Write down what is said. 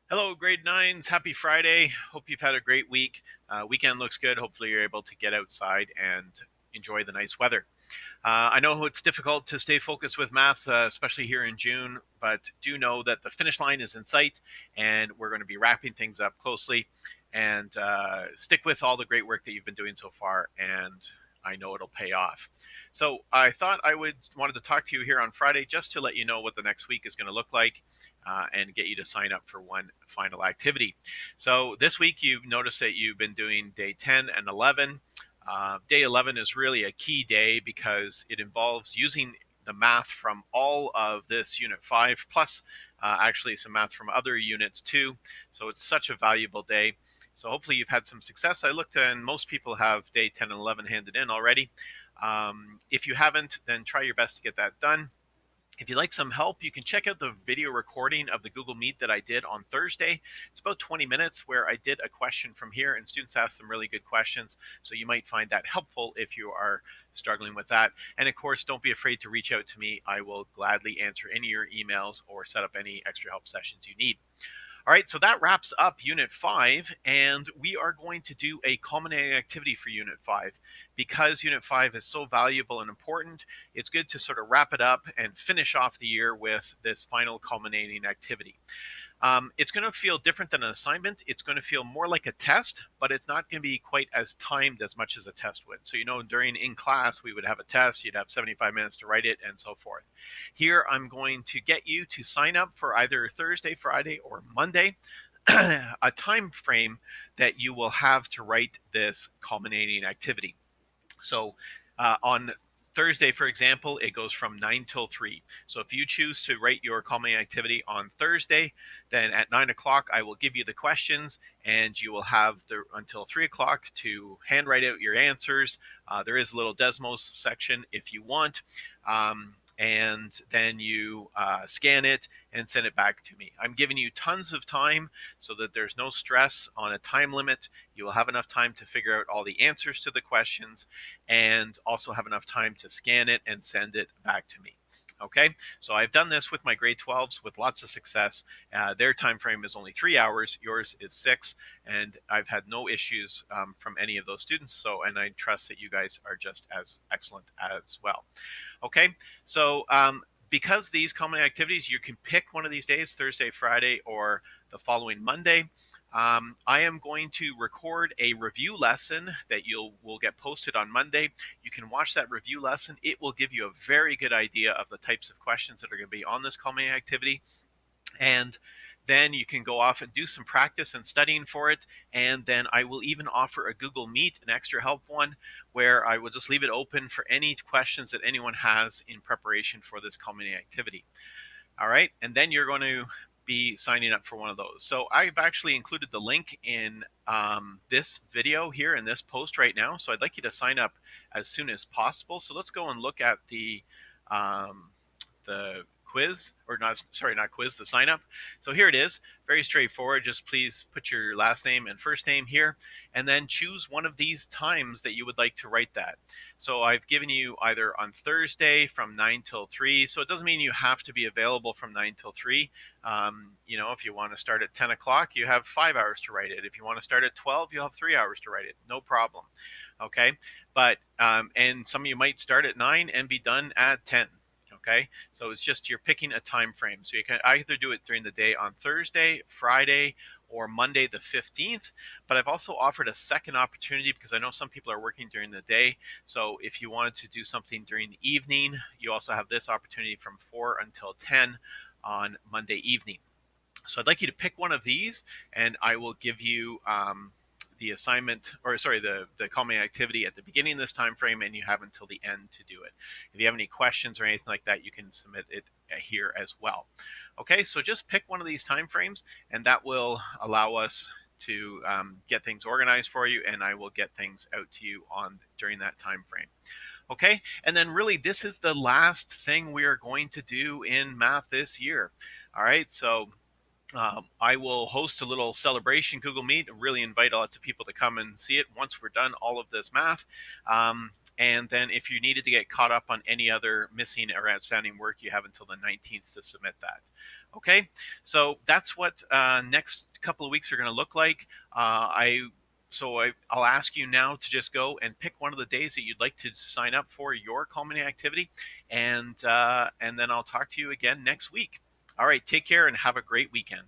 Hello, grade nines. Happy Friday. Hope you've had a great week. Weekend looks good. Hopefully, you're able to get outside and enjoy the nice weather. I know it's difficult to stay focused with math, especially here in June, but do know that the finish line is in sight and we're going to be wrapping things up closely. And stick with all the great work that you've been doing so far, and I know it'll pay off. So I thought I would wanted to talk to you here on Friday just to let you know what the next week is going to look like, and get you to sign up for one final activity. So this week you've noticed that you've been doing day 10 and 11. Day 11 is really a key day because it involves using the math from all of this unit 5 plus actually some math from other units too. So it's such a valuable day. So hopefully you've had some success. I looked and most people have day 10 and 11 handed in already. If you haven't, then try your best to get that done. If you'd like some help, you can check out the video recording of the Google Meet that I did on Thursday. It's about 20 minutes where I did a question from here, and students asked some really good questions. So you might find that helpful if you are struggling with that. And of course, don't be afraid to reach out to me. I will gladly answer any of your emails or set up any extra help sessions you need. All right, so that wraps up Unit 5, and we are going to do a culminating activity for Unit 5. Because Unit 5 is so valuable and important, it's good to sort of wrap it up and finish off the year with this final culminating activity. It's going to feel different than an assignment. It's going to feel more like a test, but it's not going to be quite as timed as much as a test would. So, during in class, we would have a test, you'd have 75 minutes to write it, and so forth. Here, I'm going to get you to sign up for either Thursday, Friday, or Monday, a time frame that you will have to write this culminating activity. So on Thursday, for example, it goes from 9 till 3. So if you choose to write your calming activity on Thursday, then at 9 o'clock, I will give you the questions and you will have until 3 o'clock to handwrite out your answers. There is a little Desmos section if you want. And then you scan it and send it back to me. I'm giving you tons of time so that there's no stress on a time limit. You will have enough time to figure out all the answers to the questions and also have enough time to scan it and send it back to me. Okay, so I've done this with my grade 12s with lots of success. Their time frame is only 3 hours, yours is 6, and I've had no issues from any of those students. So, and I trust that you guys are just as excellent as well. Okay, so because these common activities, you can pick one of these days, Thursday, Friday, or the following Monday. I am going to record a review lesson that will get posted on Monday. You can watch that review lesson. It will give you a very good idea of the types of questions that are going to be on this culminating activity. And then you can go off and do some practice and studying for it. And then I will even offer a Google Meet, an extra help one, where I will just leave it open for any questions that anyone has in preparation for this culminating activity. All right, and then you're going to be signing up for one of those. So I've actually included the link in this video here in this post right now. So I'd like you to sign up as soon as possible. So let's go and look at the quiz, or not, sorry, not quiz, the sign up. So here it is, very straightforward. Just please put your last name and first name here, and then choose one of these times that you would like to write that. So I've given you either on Thursday from 9 till 3. So it doesn't mean you have to be available from 9 till 3. If you want to start at 10 o'clock, you have 5 hours to write it. If you want to start at 12, you'll have 3 hours to write it. No problem. Okay. But, and some of you might start at 9 and be done at 10. Okay, so it's just you're picking a time frame. So you can either do it during the day on Thursday, Friday, or Monday the 15th. But I've also offered a second opportunity because I know some people are working during the day. So if you wanted to do something during the evening, you also have this opportunity from 4 until 10 on Monday evening. So I'd like you to pick one of these, and I will give you the assignment, or sorry, the culminating activity at the beginning of this time frame, and you have until the end to do it. If you have any questions or anything like that, you can submit it here as well. Okay, so just pick one of these time frames, and that will allow us to get things organized for you, and I will get things out to you during that time frame. Okay, and then really this is the last thing we are going to do in math this year. All right, so I will host a little celebration Google Meet and really invite lots of people to come and see it once we're done all of this math. And then if you needed to get caught up on any other missing or outstanding work, you have until the 19th to submit that. Okay, so that's what next couple of weeks are going to look like. I'll ask you now to just go and pick one of the days that you'd like to sign up for your culminating activity, and then I'll talk to you again next week. All right, take care and have a great weekend.